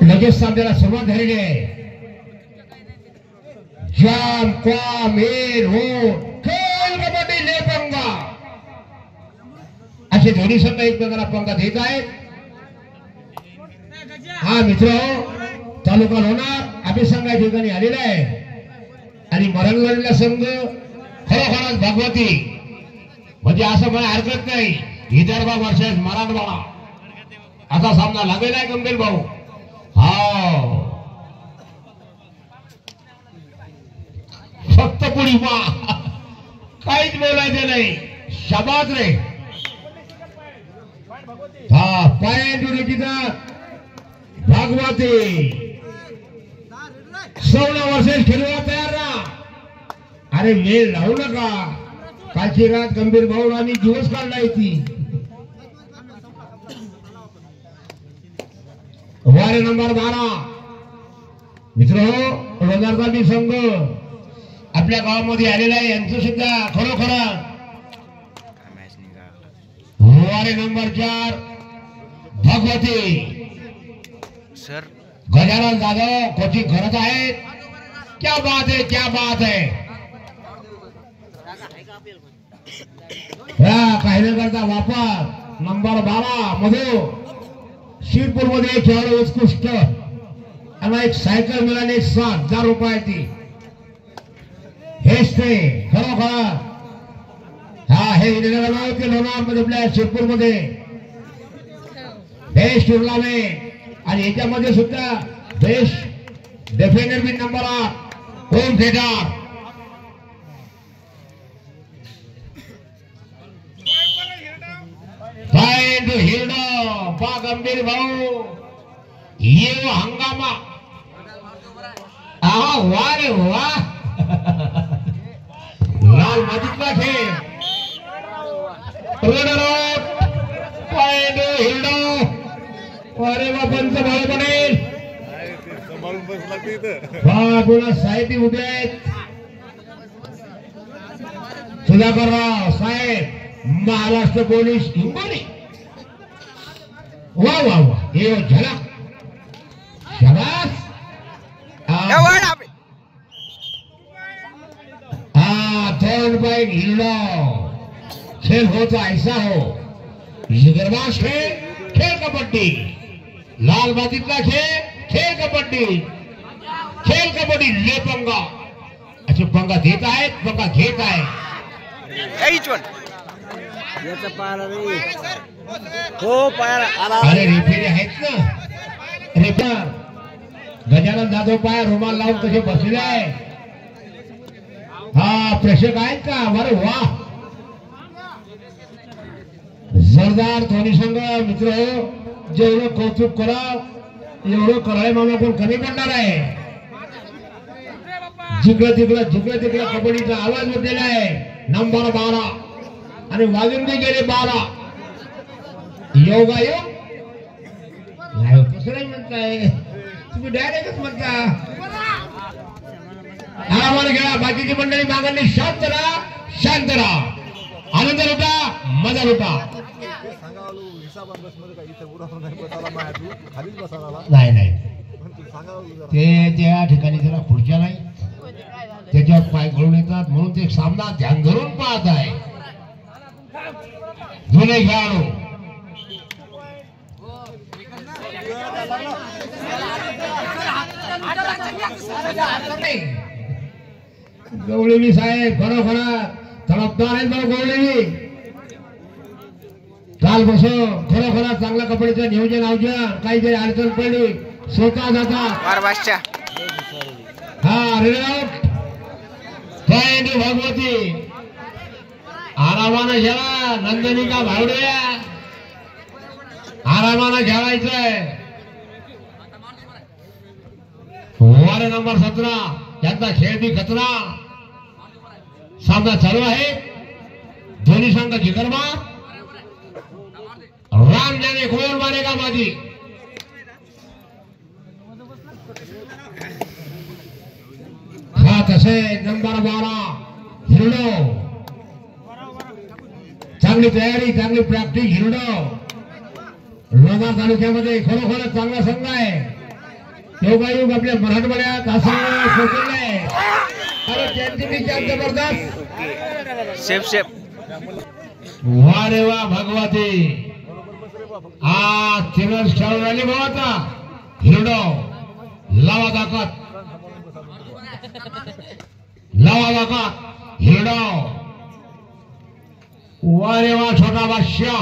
लगेच सामन्याला सुरुवात झालेली आहे. जाम क्वा मेर हो खेळ कबड्डी लेपंगा असे दोन्ही संघ एकमेकांना पंगा देत आहेत. हा मित्र तालुका लोणार अभिसंघ या ठिकाणी आलेला आहे आणि मरणगडला संघ खरोखरच भगवती म्हणजे असं मला हरकत नाही. विदर्भ वर्सेस मराठवाडा असा सामना लागलेला आहे गंभीर भाऊ. हा फक्त पुढी वा काहीच बोलायचं नाही. शाबास रे. हा पायंडुरीचा भागवती 16 वर्षेस खेळवा तयार राहा. अरे वेळ लावू नका. कालची रात गंभीर भाऊ आणि दिवस काढला ती वारे नंबर 12 मित्र लोणारचा संघ आपल्या गावामध्ये आलेला आहे. यांचं सुद्धा खरोखर वारे number 4 Bhagwati sir Gajanan Jadhav coaching करत आहेत. क्या बात है क्या बात है. काही न करता वापर नंबर 12 मधू शिरपूर मध्ये खेळाडू उत्कृष्ट आणि एक सायकल मिळाली 7,000 रुपये ती. हेच ते खरोखर हा हे लोणार मध्ये आपल्या शिरपूर मध्ये बेस्ट टुर्नामेंट आणि याच्यामध्ये सुद्धा best definitely number 8 home theatre हिरडो पा गंभीर भाऊ ये वो हंगामा. वा रे वा. लाल मातीतला खेळ हिरडो. अरे वा पंच भाऊ बनेल गुणा साहेब उभे आहेत. सुधाकरराव साहेब महाराष्ट्र पोलीस हिंगोली. वा वा वा हे झलक शाबास. Third point हिरडो. खेल हो तो ऐसा हो. जिगरबाज खेळ कबड्डी. लाल मातीतला खेळ कबड्डी. खेळ कबड्डी लेपंगा असे पंगा देत आहेत पंगा घेत आहे. अरे रेफरी आहेत ना. रेफर गजानन जाधव पाय रुमाल लावून कसे बसले आहे. हा प्रेक्षक आहेत का. बरं वा जोरदार दोन्ही संघ मित्र जेवढं कौतुक करावं एवढं कराळे मामा कोण कमी पडणार आहे. जिकडं तिकडं कबड्डीचा आवाज बदलेला आहे. नंबर 12 आणि वाजून गेले 12. योगायोग नाही तसं नाही म्हणताय तुम्ही डायरेक्टच म्हणता. आरामाने खेळा. बाकीची मंडळी मागांनी शांत राहा. आनंद लुटा मजा लुटा. नाही नाही ते त्या ठिकाणी जरा खुर्च्या नाही त्याच्यावर पाय घालून येतात म्हणून ते सामना ध्यान धरून पाहत आहे. जुने खेळाडू गवळी साहेब खरोखर तडफदार आहेत भाऊ गवळी. काल बसून खरोखर चांगला कबड्डीचं नियोजन आयोजन काही जरी अडचण पडली स्वतः जातात. हा रिआउट भगवती आरामानं खेळा. नंदनी का भावड्या आरामानं खेळायचंय. वारे नंबर 17 यांचा खेळ बी खतरा. सामना चालू आहे. दोन्ही संघ जिगरबाज. राम जाने कोण मारेगा माझी. हा तसे नंबर 12 हिरडो. चांगली तयारी चांगली प्रॅक्टिस हिरडो. लोणार तालुक्यामध्ये खरोखरच चांगला संघ आहे. योगायोग आपल्या मराठवाड्यात असं पोहोचलंय. अरे त्यांची विचार जबरदस्त. Shape shape. वा रे वा भगवती. तिरस खेळून राहिली भाऊ आता. हिरडो लावा दाखत, लावा दाखत हिरडो. वा रे वा छोटा बादशाह.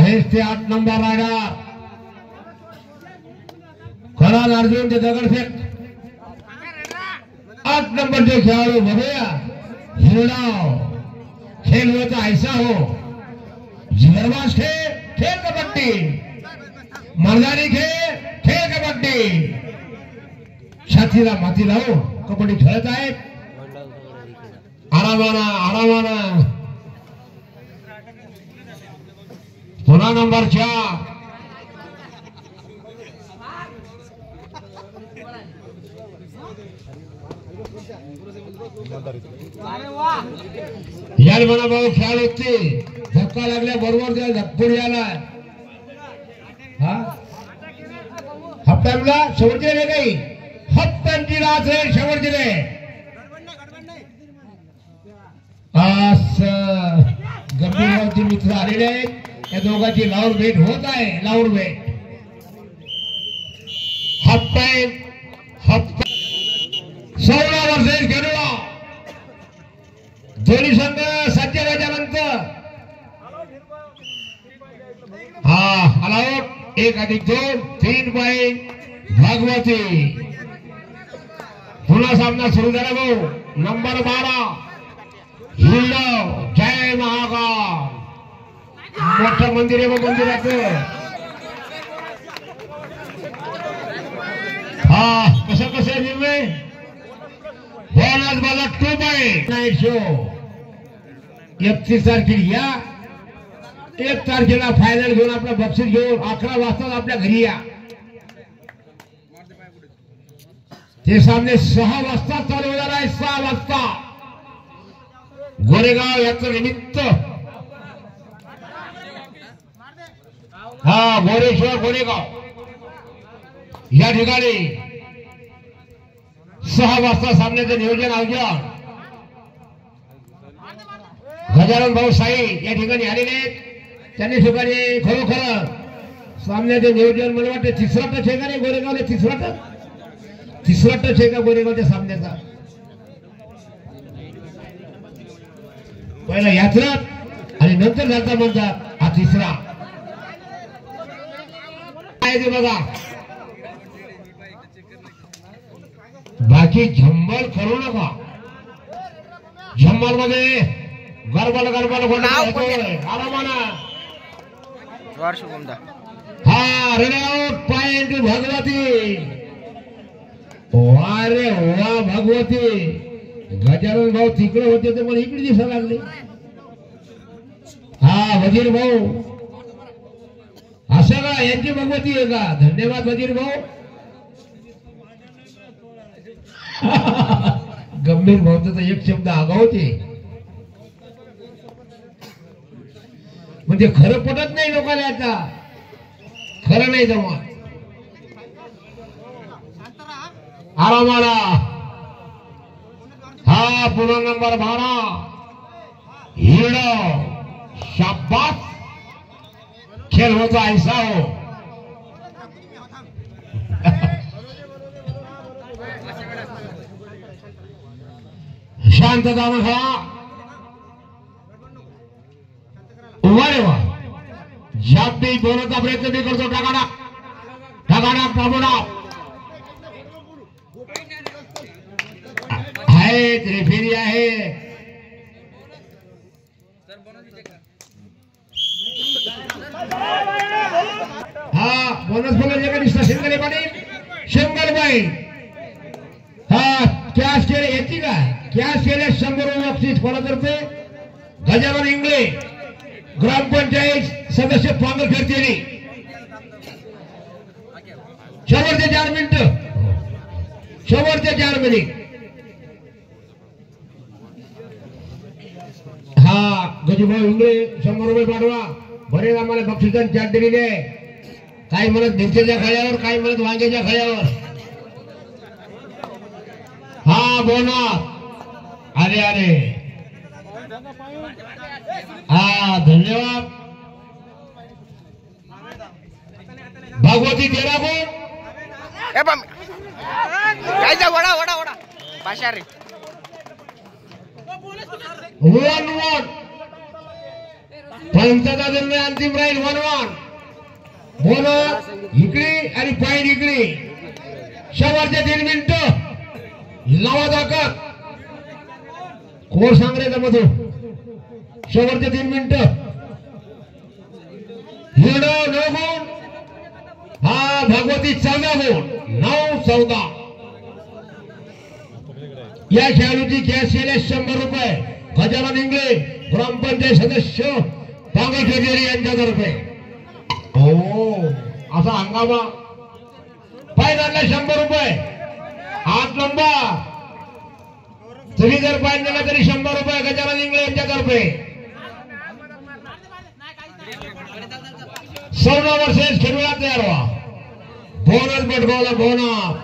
हेच ते 8 नंबर रायडर खराज अर्जुन ते दगडफेक. 8 नंबरचे खेळाडू बघूया. हिरडाव खेल होता ऐसा हो. जिगरबाज खेळ कबड्डी. मर्दानी खेळ कबड्डी. छातीला माती लावून कबड्डी खेळत आहेत. आरामाना आरामाना. पुन्हा नंबर 4. यार म्हणा भाऊ खेळ होते. धक्का लागल्या बरोबर त्याला धक्कोडी आला. हाफ टाइमला शेवटचे रे काही हाफ टाइमची रात आहे शेवटचे रे. गंभीर मित्र आलेले आहेत. या दोघांची लावर भेट होत आहे. लावर भेट हाफ टाइम. 16 वर्षे खेळला. दोन्ही संघ सज्ज झाल्यानंतर आउट. 1+2 3 पॉइंट भागवती. पुन्हा सामना सुरू झाला भाऊ. नंबर 12 हिरडो. जय महाकाल. मोठं मंदिर आहे बघ मंदिराचं. कसं निर्णय. बोनस बाला 2 पॉइंट. नाईट शो 31 तारखेला या. 1 तारखेला फायनल घेऊन आपला बक्षीस घेऊन 11 वाजता आपल्या घरी या. ते सामने 6 वाजता चालू होणार आहे. 6 वाजता गोरेगाव याचं निमित्त. गोरेश्वर गोरेगाव या ठिकाणी 6 वाजता सामन्याचं नियोजन आयोजन गजानन भाऊ साई या ठिकाणी आलेले. त्यांनी ठिकाणी खरोखर सामन्याचे नियोजन मला वाटतं 3रा टच आहे का नाही गोरेगावला. 3रा टच आहे का गोरेगावच्या सामन्याचा. पहिला यात्रा आणि नंतर जाता म्हणतात हा 3रा आहे बघा. बाकी झंबल करू नका. झंबल मध्ये गडबड आरामाना. Run out point Bhagwati. वा रे वा भगवती. गजानन भाऊ तिकडे होते ते मला इकडे दिसायला लागले. वजीर भाऊ असं का यांची भगवती आहे का. धन्यवाद वजीर भाऊ. गंभीर भाऊचा एक शब्द आगावते म्हणजे खरं पटत नाही लोकांना. आता खरं नाही जमा. आरामाला पुन्हा नंबर 12 हिरडो. शाबास. खेळ होता ऐसा हो. शांतता वा रे वा. जाब बी बोलण्याचा प्रयत्न बी करतो. टाकाडा पाबोडा आहे. रेफेरी आहे. बोनस बोलायचे का दिसता. शेंगले पाटील 100 पॉइंट. कॅश केले येते का. कॅश केले 100 बक्षीस कोणातर्फे. गजानन इंगळे ग्रामपंचायत सदस्य पांगर खेळतेली. शेवटचे 4 मिनिटं. शेवटचे 4 मिनिट. गजूभाऊ इंगळे 100 रुपये पाठवा. बरेच आम्हाला बक्षिसांनी चाट दिलेली आहे. काही म्हणत मिरच्याच्या खळ्यावर, काही म्हणत वांग्याच्या खळ्यावर. हा बोना अरे अरे हा धन्यवाद. भगवती तेरा गुण वडा वडा वडा भाषा रे 1-1 पंचाचा निर्णय अंतिम राहील. 1-1 बोनस इकडे आणि पॉइंट इकडे. शेवटचे 3 मिनिटं लावा दाखत. कोण सांग रे मधू. शेवटचे 3 मिनिटं. हिरडो 9 गुण. हा भगवती 14 गुण. 9-14. या खेळाडूची कॅश केले 100 रुपये. गजानन इंगळे ग्रामपंचायत सदस्य पांगखेडेरी यांच्यातर्फे. हो असा हंगामा. फायनलला 100 रुपये. हात लंबा. तुम्ही जर पाय दिला तरी 100 रुपये गजानन इंगळे यांच्यातर्फे. 14 वर्षेस खेळूया तयार व्हा. बोनस पटकावला. बोनस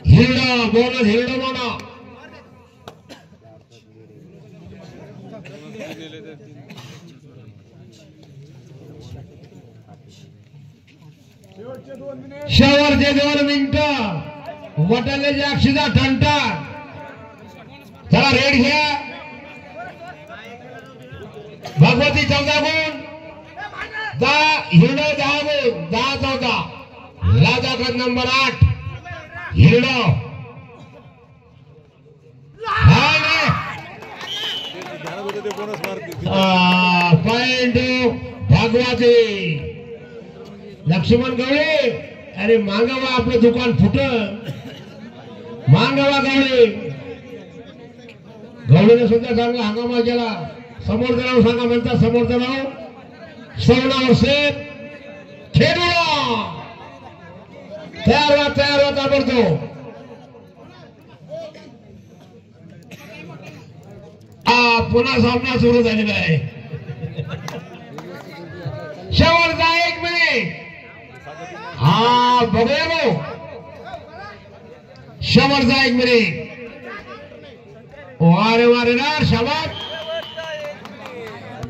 हिरडा. बोनस हिरडा म्हणा. शेवटचे 2 मिनिटं. वटाल्याची अक्षिदा ठणठा. चला रेड घ्या. भगवती 14 गुण. 10 हिरडो 10 गुण. 10-14. लाजाकत नंबर 8 हिरडो. पॉइंट भागवती. लक्ष्मण गवळे अरे मांगावा आपलं दुकान फुट. मांगावा गवळे. गवळीने सुद्धा चांगला हंगामा केला. समोरचं नाव सांगा म्हणता. समोरचं नाव 16 वर्षे खेळूया. तयार होता पडतो. पुन्हा सामना सुरू झालेला आहे. शेवटचा 1 मिनिट. हा बघूया भाऊ. शेवटचा 1 मिनिट. वारे वारे ना शाबास.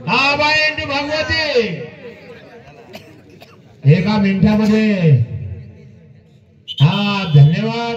हा बाई भगवती 1 मिनिटामध्ये. हा धन्यवाद.